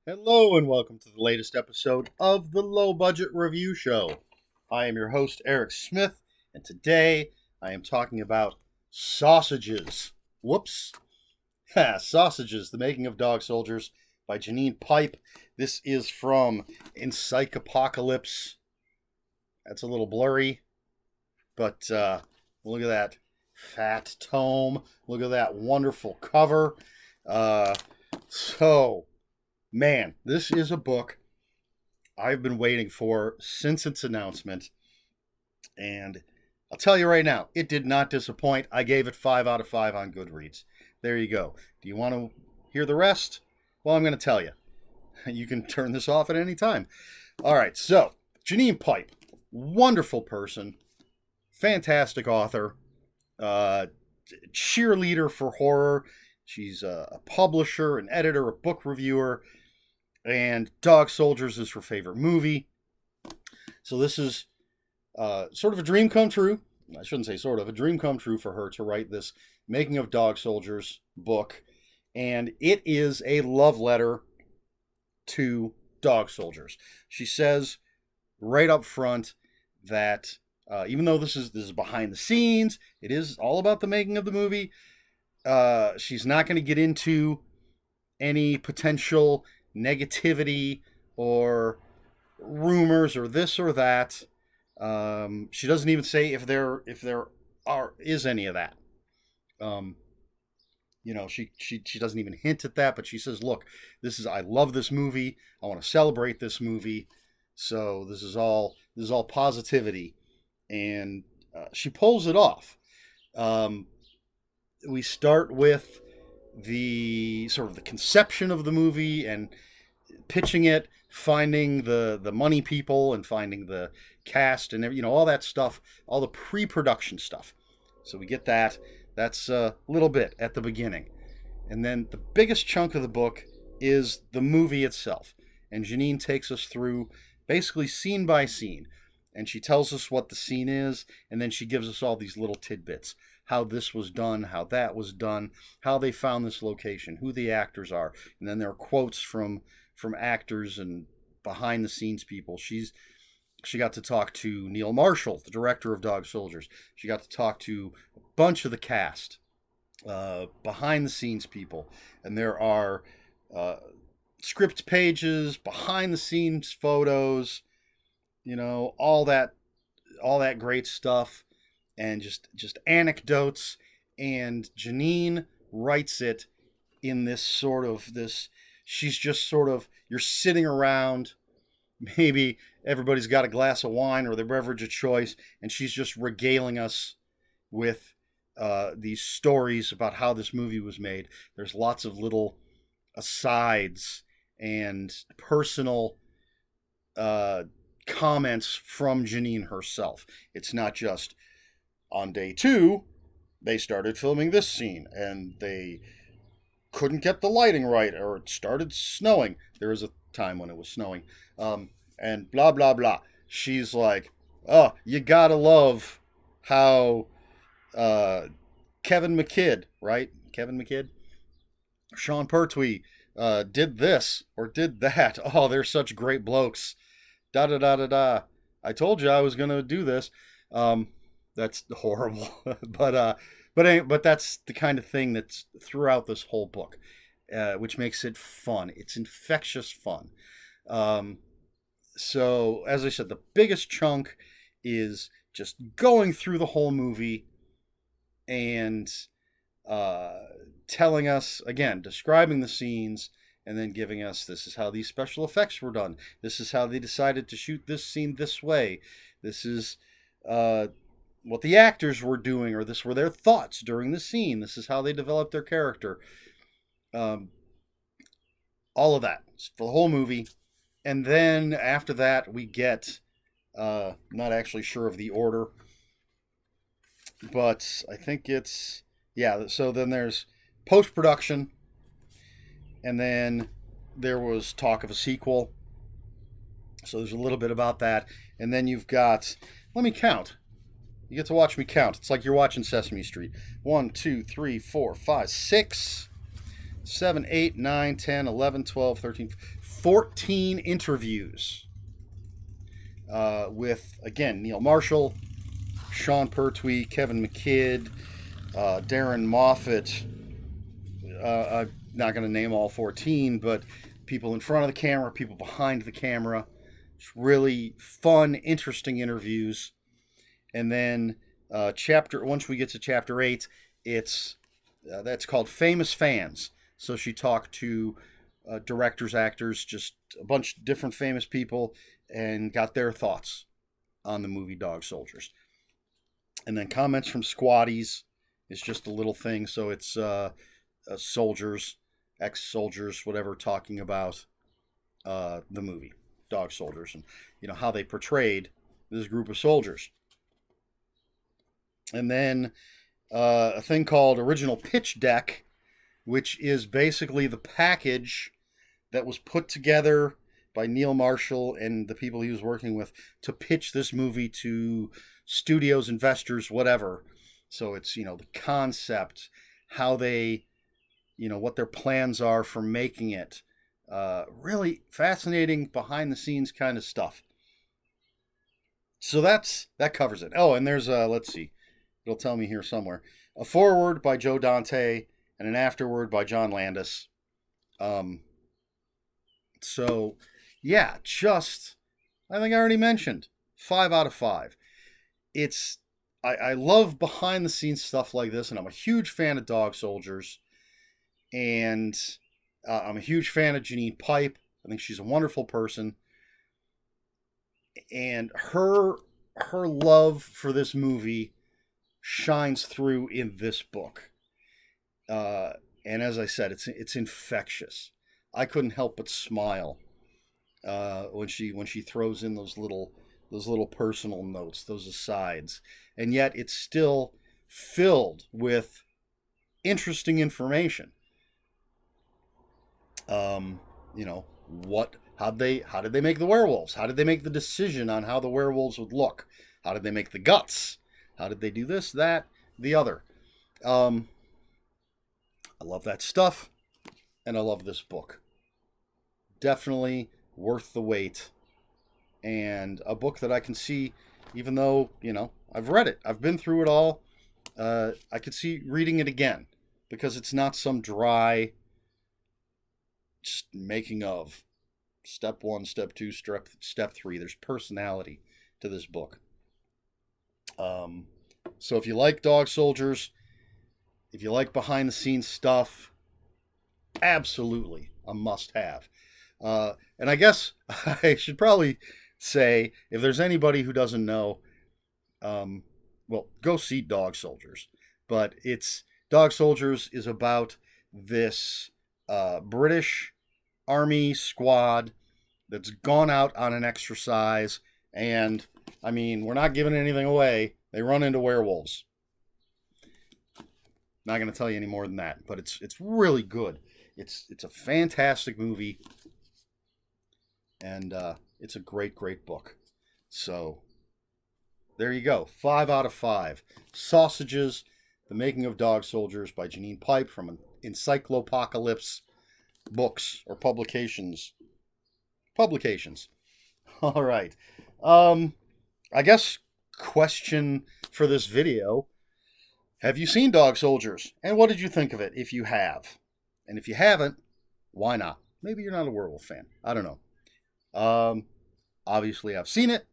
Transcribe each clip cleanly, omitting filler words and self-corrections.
Hello and welcome to the latest episode of the Low Budget Review Show. I am your host, Eric Smith, and today I am talking about sausages. Whoops. Sausages, The Making of Dog Soldiers by Janine Pipe. This is from Encyclopocalypse. That's a little blurry, but look at that fat tome. Look at that wonderful cover. Uh, so, Man, this is a book I've been waiting for since its announcement. And I'll tell you right now, it did not disappoint. I gave it 5 out of 5 on Goodreads. There you go. Do you want to hear the rest? Well, I'm going to tell you. You can turn this off at any time. All right, so Janine Pipe, wonderful person, fantastic author, cheerleader for horror. She's a publisher, an editor, a book reviewer, and Dog Soldiers is her favorite movie. So this is sort of a dream come true. I shouldn't say sort of, a dream come true for her to write this Making of Dog Soldiers book. And it is a love letter to dog soldiers. She says right up front that even though this is behind the scenes, it is all about the making of the movie. She's not going to get into any potential negativity or rumors or this or that. She doesn't even say if there is any of that. She doesn't even hint at that, but she says, "Look, I love this movie. I want to celebrate this movie. So this is all positivity," and she pulls it off. We start with the sort of the conception of the movie and pitching it, finding the money people and finding the cast and all that stuff, all the pre-production stuff. So we get that. That's a little bit at the beginning. And then the biggest chunk of the book is the movie itself. And Janine takes us through basically scene by scene. And she tells us what the scene is, and then she gives us all these little tidbits. How this was done, how that was done, how they found this location, who the actors are. And then there are quotes from actors and behind the scenes people. She got to talk to Neil Marshall, the director of Dog Soldiers. She got to talk to a bunch of the cast, behind the scenes people. And there are script pages, behind the scenes photos, all that great stuff, and just anecdotes. And Janine writes it in she's just sort of, you're sitting around, maybe everybody's got a glass of wine or their beverage of choice, and she's just regaling us with these stories about how this movie was made. There's lots of little asides and personal comments from Janine herself. It's not just on day 2 they started filming this scene and they couldn't get the lighting right, or it started snowing. There was a time when it was snowing, and blah blah blah. She's like, "Oh, you gotta love how Kevin McKidd, right? Kevin McKidd, Sean Pertwee, did this or did that. Oh, they're such great blokes. Da da da da da. I told you I was gonna do this." That's horrible, but that's the kind of thing that's throughout this whole book, which makes it fun. It's infectious fun. So, as I said, the biggest chunk is just going through the whole movie and telling us, again, describing the scenes, and then giving us, this is how these special effects were done. This is how they decided to shoot this scene this way. This is what the actors were doing, or this were their thoughts during the scene. This is how they developed their character. All of that for the whole movie. And then after that, we get, not actually sure of the order, but I think it's, yeah, so then there's post-production, and then there was talk of a sequel. So there's a little bit about that. And then you've got, let me count. You get to watch me count. It's like you're watching Sesame Street. 1, 2, 3, 4, 5, 6 7, 8, 9, 10, 11, 12, 13, 14 interviews with, again, Neil Marshall, Sean Pertwee, Kevin McKidd, Darren Moffat. I'm not going to name all 14, but people in front of the camera, people behind the camera. It's really fun, interesting interviews. And then once we get to chapter 8, it's that's called Famous Fans. So she talked to directors, actors, just a bunch of different famous people, and got their thoughts on the movie Dog Soldiers. And then comments from squaddies is just a little thing. So it's soldiers, ex-soldiers, whatever, talking about the movie Dog Soldiers, and how they portrayed this group of soldiers. And then a thing called Original Pitch Deck, which is basically the package that was put together by Neil Marshall and the people he was working with to pitch this movie to studios, investors, whatever. So it's, the concept, how they, what their plans are for making it. Really fascinating behind the scenes kind of stuff. So that covers it. Oh, and there's let's see. It'll tell me here somewhere. A foreword by Joe Dante and an afterword by John Landis. So, yeah, I think I already mentioned, 5 out of 5. I love behind the scenes stuff like this, and I'm a huge fan of Dog Soldiers, and I'm a huge fan of Janine Pipe. I think she's a wonderful person, and her love for this movie shines through in this book. And as I said, it's infectious. I couldn't help but smile when she throws in those little personal notes, those asides, and yet it's still filled with interesting information. How did they make the werewolves? How did they make the decision on how the werewolves would look? How did they make the guts? How did they do this, that, the other? I love that stuff, and I love this book. Definitely worth the wait, and a book that I can see, even though, I've read it, I've been through it all, I could see reading it again, because it's not some dry, just making of, step 1, step 2, step 3. There's personality to this book. So if you like Dog Soldiers, if you like behind the scenes stuff, absolutely a must-have. And I guess I should probably say, if there's anybody who doesn't know, well, go see Dog Soldiers. But Dog Soldiers is about this British Army squad that's gone out on an exercise, and I mean, we're not giving anything away. They run into werewolves. Not going to tell you any more than that, but it's really good. It's a fantastic movie, and it's a great book. So there you go, 5 out of 5. Sausages, The Making of Dog Soldiers by Janine Pipe from Encyclopocalypse Books or Publications. All right. I guess question for this video: have you seen Dog Soldiers? And what did you think of it, if you have? And if you haven't, why not? Maybe you're not a werewolf fan. I don't know. Obviously, I've seen it.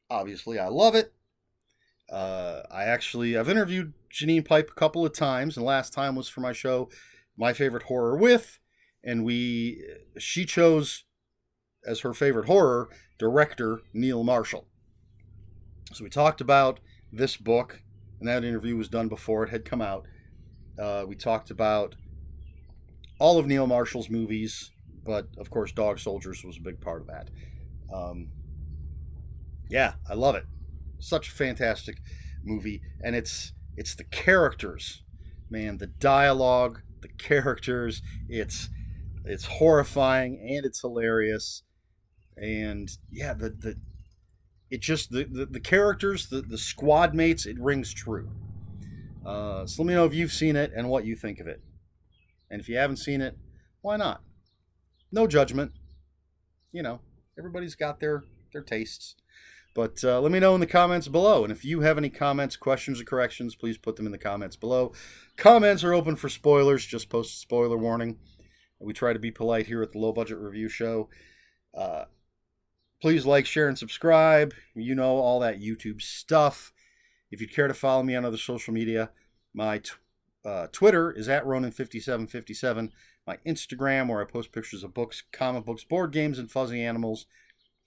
Obviously, I love it. I've interviewed Janine Pipe a couple of times, and last time was for my show, My Favorite Horror With, and she chose as her favorite horror director Neil Marshall. So we talked about this book, and that interview was done before it had come out. We talked about all of Neil Marshall's movies, but of course Dog Soldiers was a big part of that. Yeah, I love it. Such a fantastic movie, and it's the characters, man, the dialogue, the characters. It's horrifying and it's hilarious, and yeah, the characters, the squad mates, it rings true. So let me know if you've seen it and what you think of it. And if you haven't seen it, why not? No judgment. You know, everybody's got their tastes. But let me know in the comments below. And if you have any comments, questions, or corrections, please put them in the comments below. Comments are open for spoilers. Just post a spoiler warning. We try to be polite here at the Low Budget Review Show. Please like, share, and subscribe. You know, all that YouTube stuff. If you'd care to follow me on other social media, my Twitter is at Ronan5757. My Instagram, where I post pictures of books, comic books, board games, and fuzzy animals,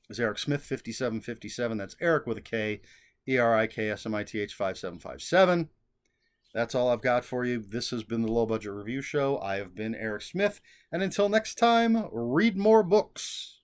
is Eric Smith 5757. That's Eric with a K, ERIKSMITH 5757. That's all I've got for you. This has been the Low Budget Review Show. I have been Eric Smith, and until next time, read more books.